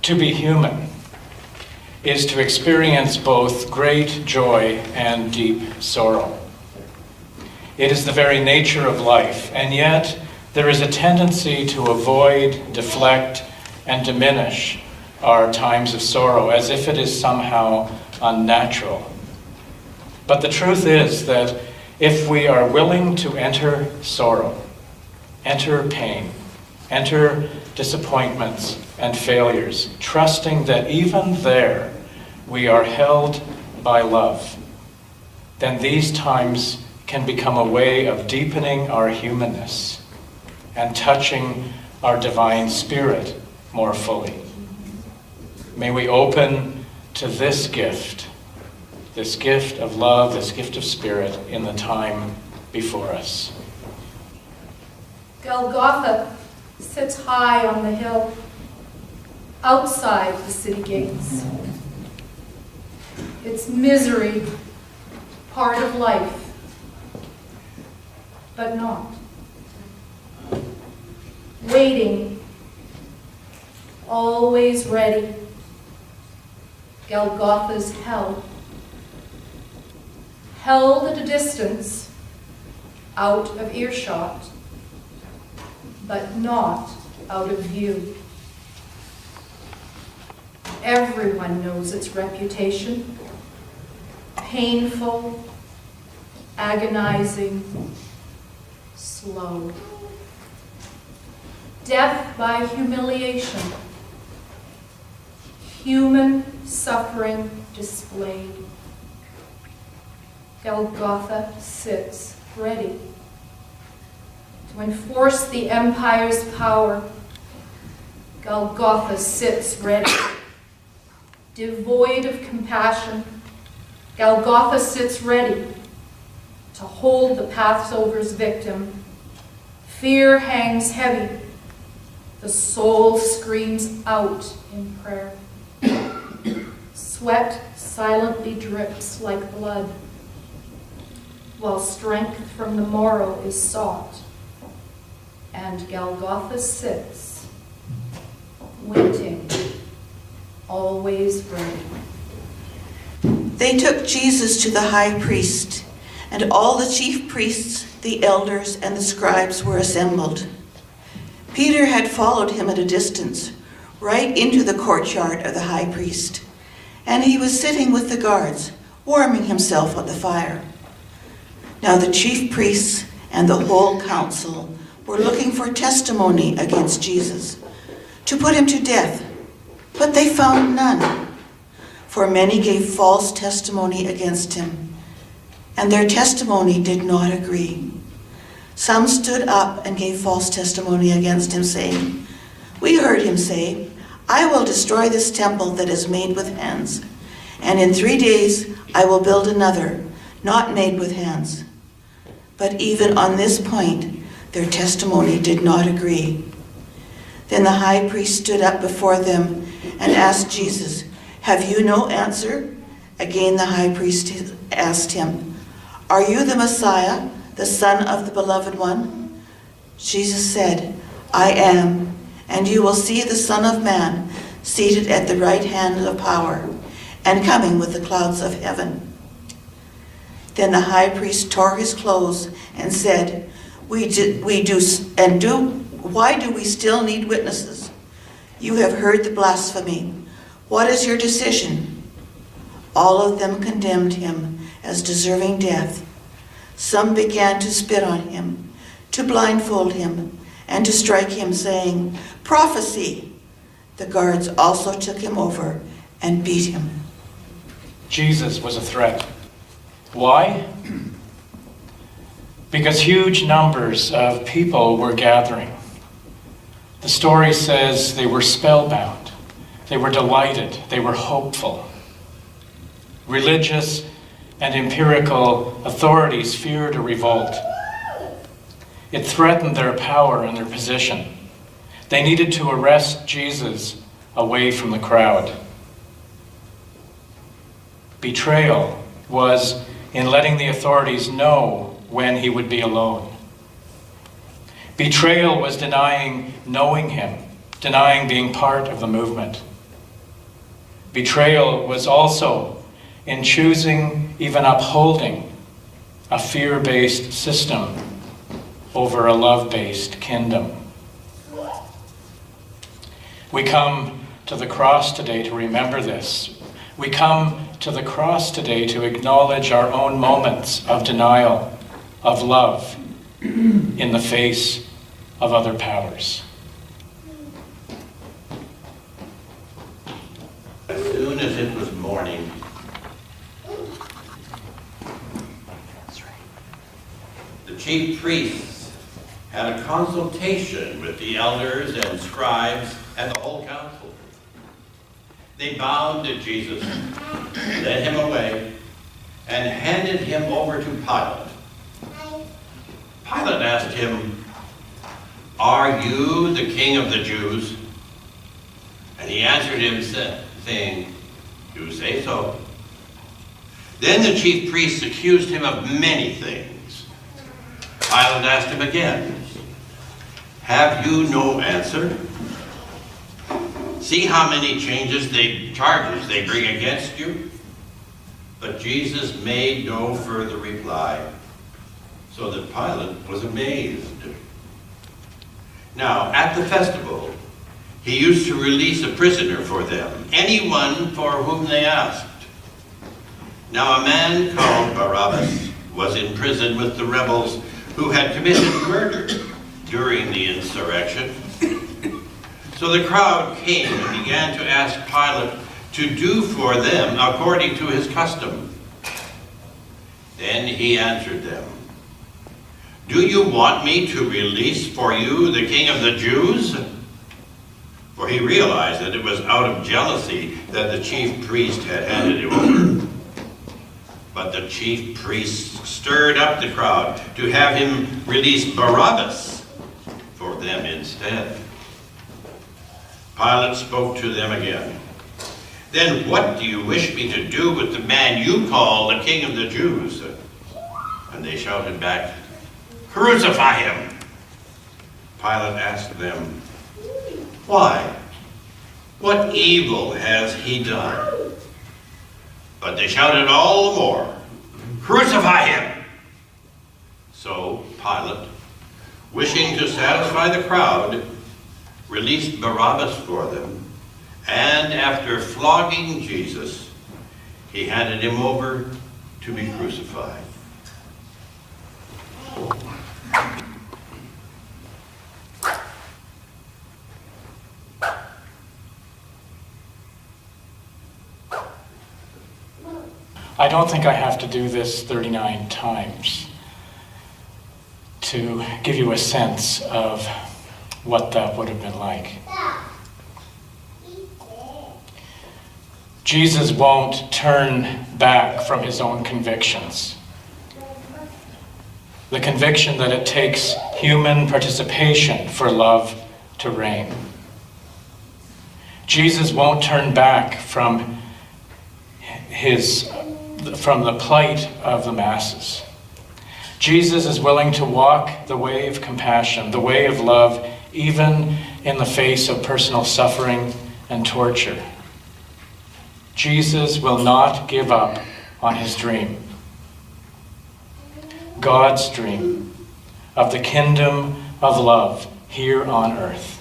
To be human is to experience both great joy and deep sorrow. It is the very nature of life, and yet there is a tendency to avoid, deflect, and diminish our times of sorrow as if it is somehow unnatural. But the truth is that if we are willing to enter sorrow, enter pain, enter disappointments and failures, trusting that even there we are held by love, then these times can become a way of deepening our humanness and touching our divine spirit more fully. May we open to this gift of love, this gift of spirit in the time before us. Golgotha sits high on the hill, outside the city gates. Its misery, part of life, but not. Waiting, always ready. Golgotha's hell. Held at a distance, out of earshot, but not out of view. Everyone knows its reputation. Painful, agonizing, slow. Death by humiliation. Human suffering displayed. Golgotha sits ready to enforce the empire's power. Golgotha sits ready, devoid of compassion. Golgotha sits ready to hold the Passover's victim. Fear hangs heavy. The soul screams out in prayer. Sweat silently drips like blood, while strength from the morrow is sought. And Golgotha sits, waiting, always ready. They took Jesus to the high priest, and all the chief priests, the elders, and the scribes were assembled. Peter had followed him at a distance, right into the courtyard of the high priest, and he was sitting with the guards, warming himself at the fire. Now the chief priests and the whole council were looking for testimony against Jesus, to put him to death, but they found none. For many gave false testimony against him, and their testimony did not agree. Some stood up and gave false testimony against him, saying, "We heard him say, 'I will destroy this temple that is made with hands, and in 3 days I will build another, not made with hands.' But even on this point, their testimony did not agree." Then the high priest stood up before them and asked Jesus, "Have you no answer?" Again the high priest asked him, "Are you the Messiah, the Son of the Beloved One?" Jesus said, "I am, and you will see the Son of Man seated at the right hand of power, and coming with the clouds of heaven." Then the high priest tore his clothes and said, Why do we still need witnesses? You have heard the blasphemy. What is your decision?" All of them condemned him as deserving death. Some began to spit on him, to blindfold him, and to strike him, saying, "Prophecy!" The guards also took him over and beat him. Jesus was a threat. Why? Because huge numbers of people were gathering. The story says they were spellbound, they were delighted, they were hopeful. Religious and empirical authorities feared a revolt. It threatened their power and their position. They needed to arrest Jesus away from the crowd. Betrayal was in letting the authorities know when he would be alone. Betrayal was denying knowing him, denying being part of the movement. Betrayal was also in choosing, even upholding, a fear-based system over a love-based kingdom. We come to the cross today to remember this. We come to the cross today to acknowledge our own moments of denial, of love, in the face of other powers. As soon as it was morning, the chief priests had a consultation with the elders and scribes and the whole council. They bound Jesus, led him away, and handed him over to Pilate. Pilate asked him, "Are you the king of the Jews?" And he answered him, saying, "You say so." Then the chief priests accused him of many things. Pilate asked him again, "Have you no answer? See how many charges they bring against you?" But Jesus made no further reply, so that Pilate was amazed. Now, at the festival, he used to release a prisoner for them, anyone for whom they asked. Now, a man called Barabbas was in prison with the rebels who had committed murder during the insurrection. So the crowd came and began to ask Pilate to do for them according to his custom. Then he answered them, "Do you want me to release for you the king of the Jews?" For he realized that it was out of jealousy that the chief priest had handed him over. But the chief priest stirred up the crowd to have him release Barabbas for them instead. Pilate spoke to them again. "Then what do you wish me to do with the man you call the king of the Jews?" And they shouted back, "Crucify him!" Pilate asked them, "Why? What evil has he done?" But they shouted all the more, "Crucify him!" So Pilate, wishing to satisfy the crowd, released Barabbas for them, and after flogging Jesus, he handed him over to be crucified. I don't think I have to do this 39 times to give you a sense of what that would have been like. Jesus won't turn back from his own convictions. The conviction that it takes human participation for love to reign. Jesus won't turn back from the plight of the masses. Jesus is willing to walk the way of compassion, the way of love, even in the face of personal suffering and torture. Jesus will not give up on his dream. God's dream of the kingdom of love here on earth,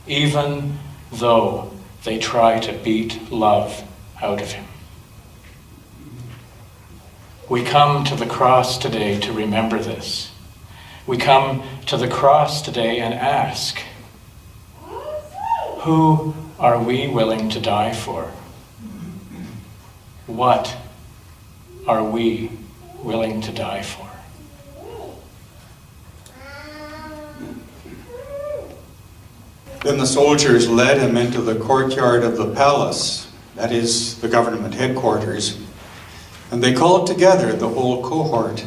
even though they try to beat love out of him. We come to the cross today to remember this. We come to the cross today and ask, who are we willing to die for? What are we willing to die for? Then the soldiers led him into the courtyard of the palace, that is, the government headquarters, and they called together the whole cohort.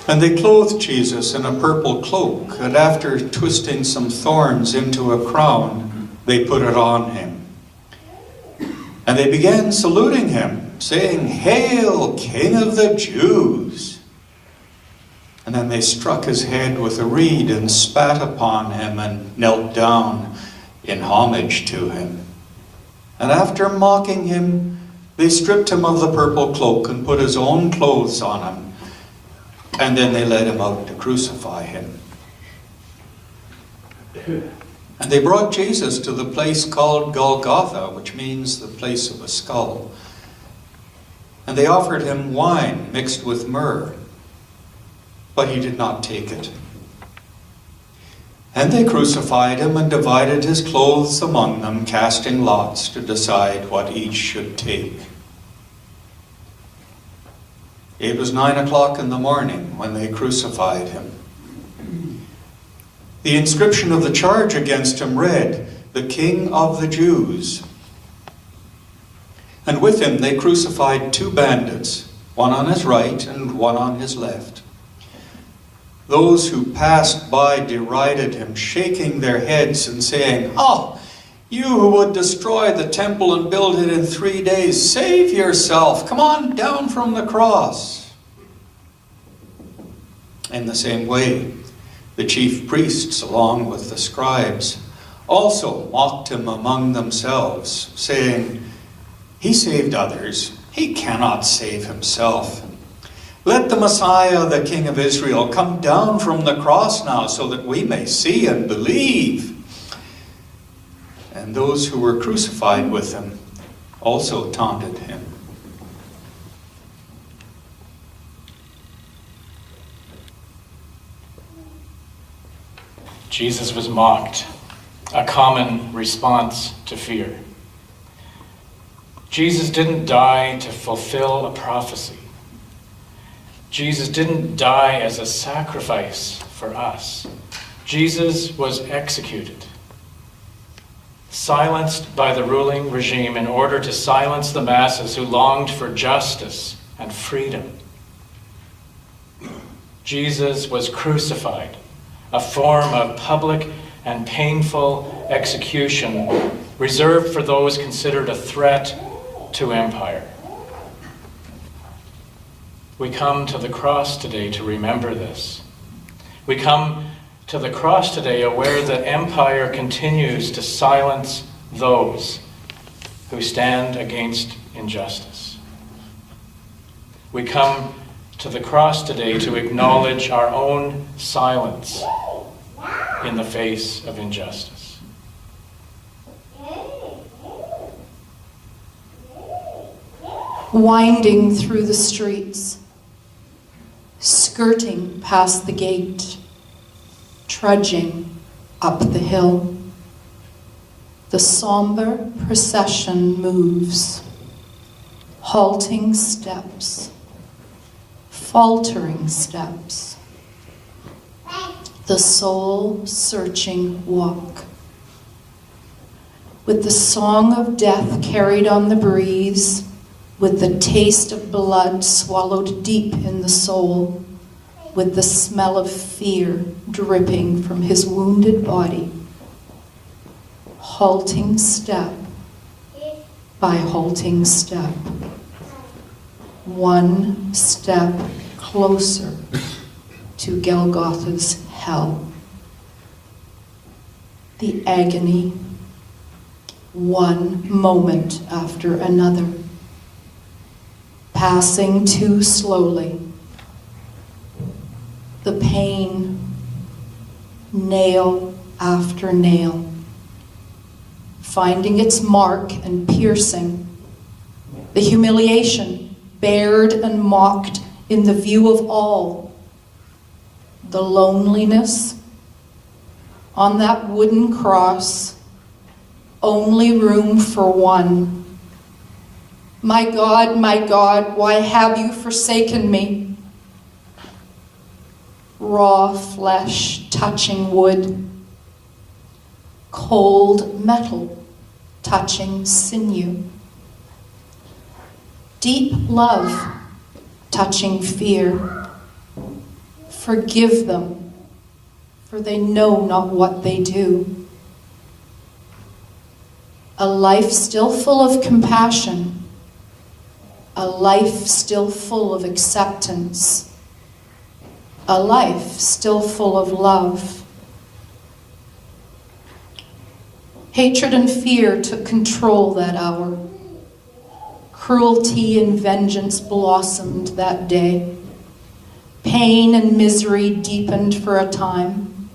And they clothed Jesus in a purple cloak, and after twisting some thorns into a crown, they put it on him. And they began saluting him, saying, "Hail, King of the Jews!" And then they struck his head with a reed and spat upon him and knelt down in homage to him. And after mocking him, they stripped him of the purple cloak and put his own clothes on him. And then they led him out to crucify him. And they brought Jesus to the place called Golgotha, which means the place of a skull. And they offered him wine mixed with myrrh, but he did not take it. And they crucified him and divided his clothes among them, casting lots to decide what each should take. It was 9 o'clock in the morning when they crucified him. The inscription of the charge against him read, "The King of the Jews." And with him they crucified 2 bandits, one on his right and one on his left. Those who passed by derided him, shaking their heads and saying, "Oh, you who would destroy the temple and build it in 3 days, save yourself. Come on down from the cross." In the same way, the chief priests, along with the scribes, also mocked him among themselves, saying, "He saved others. He cannot save himself. Let the Messiah, the King of Israel, come down from the cross now so that we may see and believe." And those who were crucified with him also taunted him. Jesus was mocked, a common response to fear. Jesus didn't die to fulfill a prophecy. Jesus didn't die as a sacrifice for us. Jesus was executed, silenced by the ruling regime in order to silence the masses who longed for justice and freedom. Jesus was crucified, a form of public and painful execution reserved for those considered a threat to empire. We come to the cross today to remember this. We come to the cross today aware that empire continues to silence those who stand against injustice. We come to the cross today to acknowledge our own silence in the face of injustice. Winding through the streets, skirting past the gate, trudging up the hill, the somber procession moves, halting steps, faltering steps, the soul-searching walk. With the song of death carried on the breeze, with the taste of blood swallowed deep in the soul, with the smell of fear dripping from his wounded body, halting step by halting step, one step closer to Golgotha's hell. The agony, one moment after another, passing too slowly. The pain, nail after nail, finding its mark and piercing. The humiliation, bared and mocked in the view of all. The loneliness on that wooden cross, only room for one. My God, why have you forsaken me? Raw flesh touching wood, cold metal touching sinew, deep love touching fear. Forgive them, for they know not what they do. A life still full of compassion, a life still full of acceptance, a life still full of love. Hatred and fear took control that hour. Cruelty and vengeance blossomed that day. Pain and misery deepened for a time.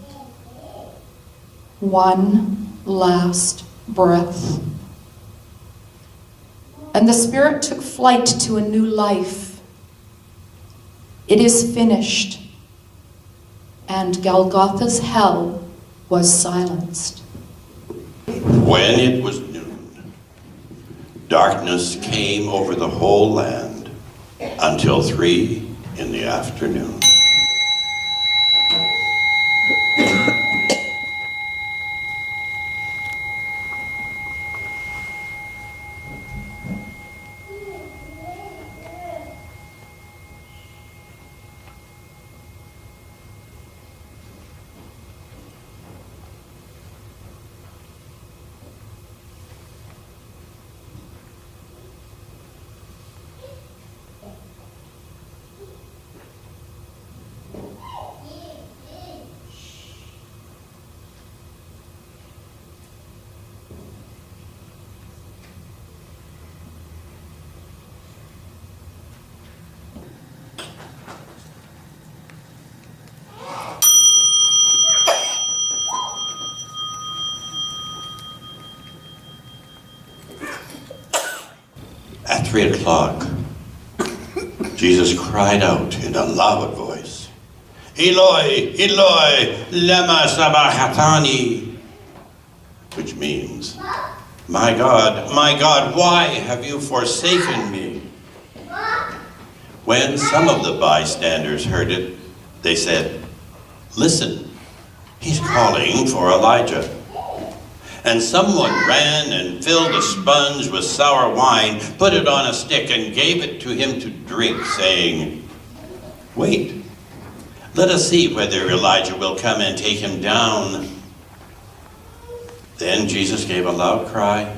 One last breath. And the Spirit took flight to a new life. It is finished. And Golgotha's hell was silenced. When it was noon, darkness came over the whole land until 3 in the afternoon. At 3 o'clock, Jesus cried out in a loud voice, Eloi, Eloi, lema sabachthani, which means, my God, why have you forsaken me? When some of the bystanders heard it, they said, listen, he's calling for Elijah. And someone ran and filled a sponge with sour wine, put it on a stick, and gave it to him to drink, saying, wait, let us see whether Elijah will come and take him down. Then Jesus gave a loud cry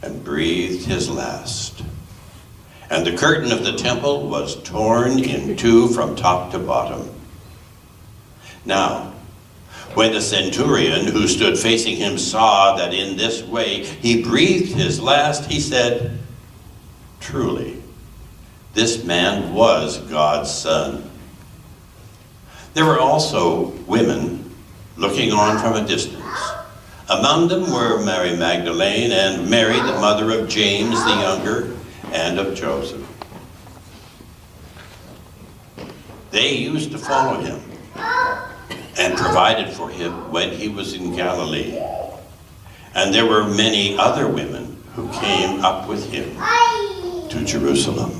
and breathed his last. And the curtain of the temple was torn in two from top to bottom. Now, when the centurion who stood facing him saw that in this way he breathed his last, he said, truly, this man was God's son. There were also women looking on from a distance. Among them were Mary Magdalene and Mary, the mother of James the younger, and of Joseph. They used to follow him and provided for him when he was in Galilee. And there were many other women who came up with him to Jerusalem.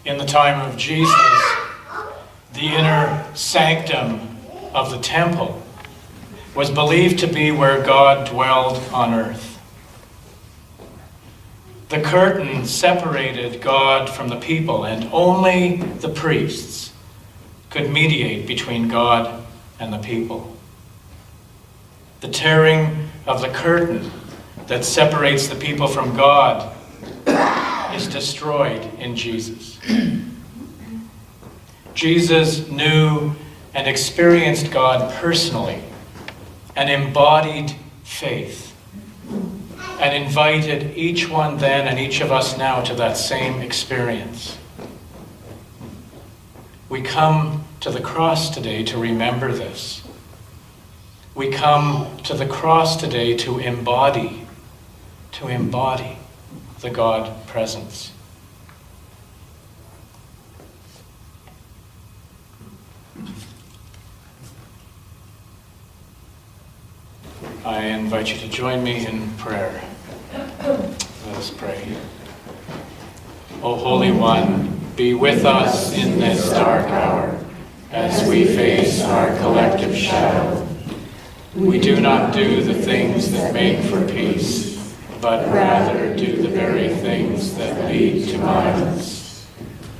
In the time of Jesus, the inner sanctum of the temple was believed to be where God dwelled on earth. The curtain separated God from the people, and only the priests could mediate between God and the people. The tearing of the curtain that separates the people from God is destroyed in Jesus. Jesus knew and experienced God personally and embodied faith, and invited each one then and each of us now to that same experience. We come to the cross today to remember this. We come to the cross today to embody the God presence. I invite you to join me in prayer. Let us pray. O Holy One, be with us in this dark hour as we face our collective shadow. We do not do the things that make for peace, but rather do the very things that lead to violence.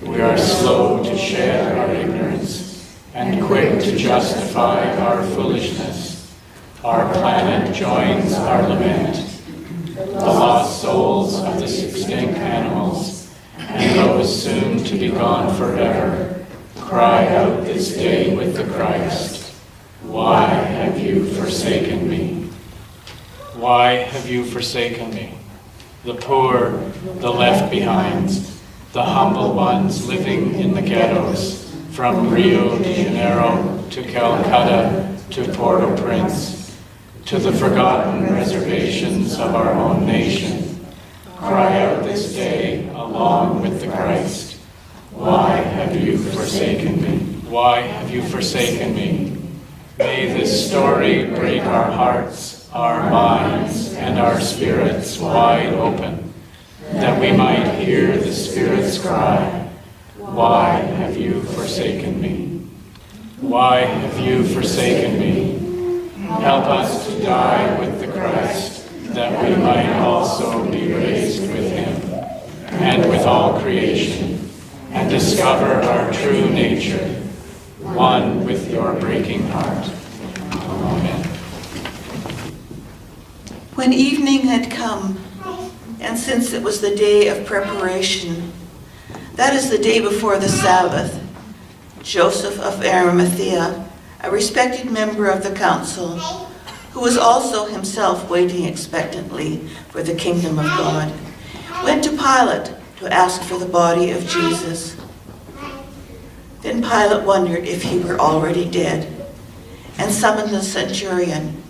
We are slow to share our ignorance and quick to justify our foolishness. Our planet joins our lament. The lost souls of the extinct animals and was soon to be gone forever, cry out this day with the Christ, why have you forsaken me? Why have you forsaken me? The poor, the left behind, the humble ones living in the ghettos, from Rio de Janeiro to Calcutta to Port-au-Prince, to the forgotten reservations of our own nation. Cry out this day along with the Christ, why have you forsaken me? Why have you forsaken me? May this story break our hearts, our minds, and our spirits wide open, that we might hear the Spirit's cry, why have you forsaken me? Why have you forsaken me? Help us to die with the Christ, that we might also be raised with him, and with all creation, and discover our true nature, one with your breaking heart. Amen. When evening had come, and since it was the day of preparation, that is the day before the Sabbath, Joseph of Arimathea, a respected member of the council, who was also himself waiting expectantly for the kingdom of God, went to Pilate to ask for the body of Jesus. Then Pilate wondered if he were already dead, and summoned the centurion.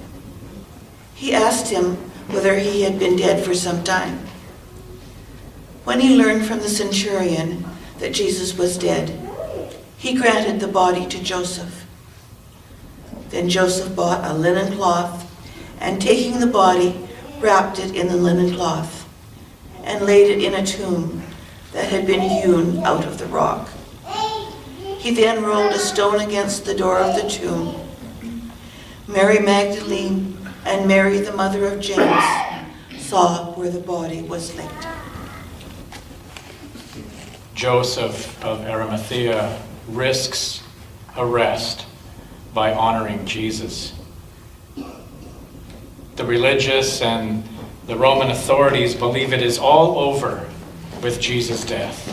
He asked him whether he had been dead for some time. When he learned from the centurion that Jesus was dead, he granted the body to Joseph. Then Joseph bought a linen cloth, and taking the body, wrapped it in the linen cloth, and laid it in a tomb that had been hewn out of the rock. He then rolled a stone against the door of the tomb. Mary Magdalene and Mary, the mother of James, saw where the body was laid. Joseph of Arimathea risks arrest by honoring Jesus. The religious and the Roman authorities believe it is all over with Jesus' death.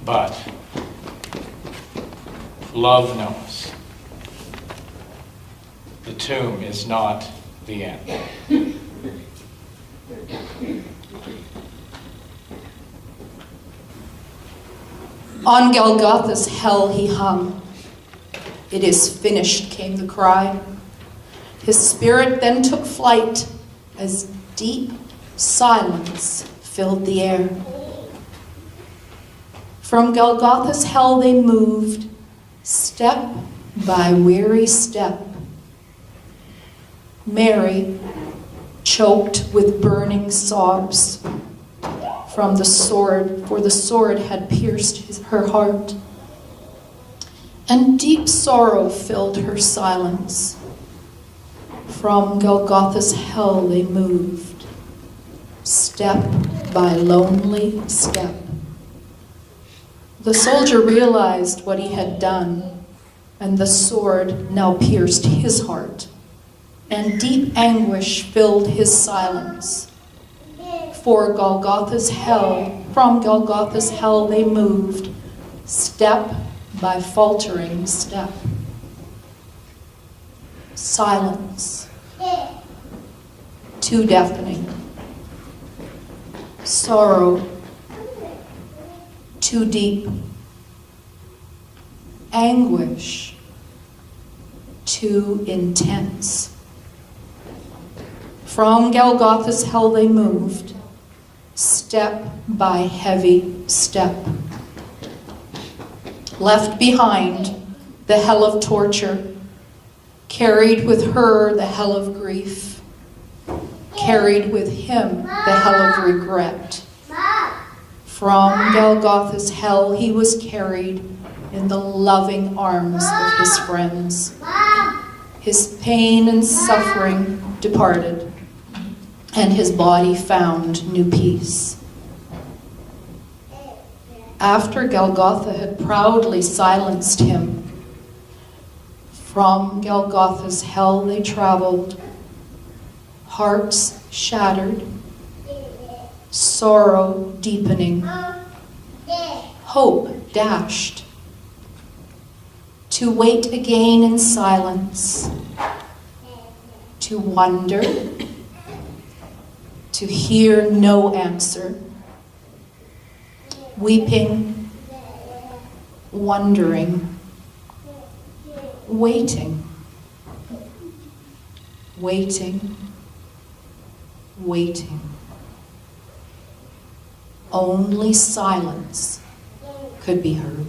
But love knows the tomb is not the end. On Golgotha's hell he hung. It is finished, came the cry. His spirit then took flight as deep silence filled the air. From Golgotha's hell they moved, step by weary step. Mary, choked with burning sobs from the sword, for the sword had pierced her heart. And deep sorrow filled her silence. From Golgotha's hell they moved, step by lonely step. The soldier realized what he had done, and the sword now pierced his heart, and deep anguish filled his silence. For Golgotha's hell, from Golgotha's hell they moved, step by faltering step. Silence, too deafening. Sorrow, too deep. Anguish, too intense. From Golgotha's hell they moved, step by heavy step. Left behind the hell of torture, carried with her the hell of grief, carried with him the hell of regret. From Golgotha's hell he was carried in the loving arms of his friends. His pain and suffering departed, and his body found new peace. After Golgotha had proudly silenced him, from Golgotha's hell they traveled, hearts shattered, sorrow deepening, hope dashed, to wait again in silence, to wonder, to hear no answer, weeping, wondering, waiting, waiting, waiting. Only silence could be heard.